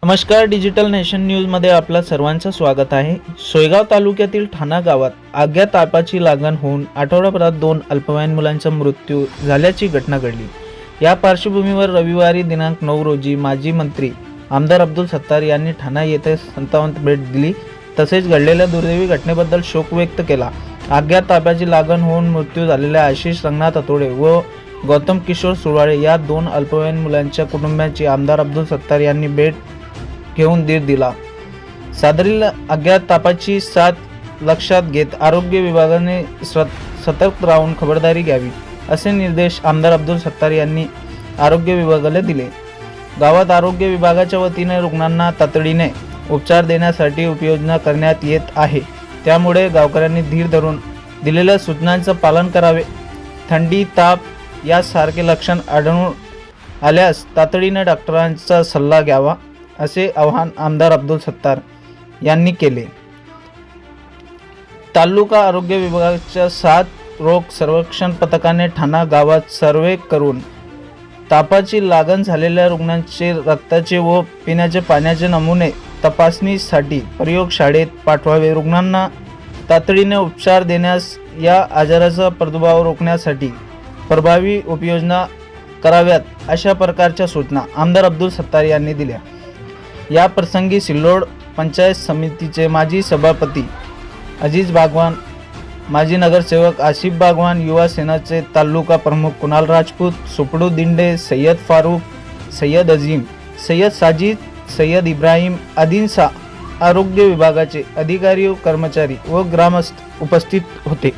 नमस्कार, digital nation न्यूजमध्ये आपलं सर्वांचं स्वागत आहे। सोयगाव तालुक्यातील ठाणा गावात आग्या तापाची लागण होऊन आठवडाभरात 2 अल्पवयीन मुलांचा मृत्यू झाल्याची घटना घडली। या पार्श्वभूमीवर रविवारी दिनांक 9 रोजी माजी मंत्री आमदार अब्दुल सत्तार यांनी ठाणा येथे संतावांत भेट दिली, तसेच घडलेल्या दुर्दैवी घटनेबद्दल शोक व्यक्त केला। आग्या तापाची लागण होऊन मृत्यू झालेल्या आशिष रंगनाथ अतोडे व गौतम किशोर सुरवाळे या 2 अल्पवयीन मुलांच्या कुटुंबाची आमदार अब्दुल सत्तार यांनी भेट घेऊन धीर दिला। सदरील अज्ञात तापाची साथ लक्षात घेत आरोग्य विभागाने सतर्क राहून खबरदारी घ्यावी, असे निर्देश आमदार अब्दुल सत्तार यांनी आरोग्य विभागाला दिले। गावात आरोग्य विभागाच्या वतीने रुग्णांना तातडीने उपचार देण्यासाठी उपाययोजना करण्यात येत आहे, त्यामुळे गावकऱ्यांनी धीर धरून दिलेल्या सूचनांचे पालन करावे। थंडी, ताप यासारखे लक्षण आढळून आल्यास तातडीने डॉक्टरांचा सल्ला घ्यावा, असे आवाहन आमदार अब्दुल सत्तार यांनी केले। तालुका आरोग्य विभागाच्या 7 रोग सर्वेक्षण पथकाने ठाणा गावात सर्वे करून तापाची लागण झालेल्या रुग्णांचे रक्ताचे व पिण्याच्या पाण्याचे नमुने तपासणीसाठी प्रयोगशाळेत पाठवावे। रुग्णांना तातडीने उपचार देण्यास या आजाराचा प्रादुर्भाव रोखण्यासाठी प्रभावी उपाययोजना कराव्यात, अशा प्रकारच्या सूचना आमदार अब्दुल सत्तार यांनी दिल्या। या प्रसंगी सिल्लोड पंचायत समितीचे माजी सभापती अजीज बागवान, माजी नगरसेवक आसिफ बागवान, युवा सेनाचे तालुका प्रमुख कुणाल राजपूत, सुपडू दिंडे, सय्यद फारूक, सय्यद अजीम, सय्यद साजिद, सय्यद इब्राहिम आदींसह आरोग्य विभागाचे अधिकारी व कर्मचारी व ग्रामस्थ उपस्थित होते।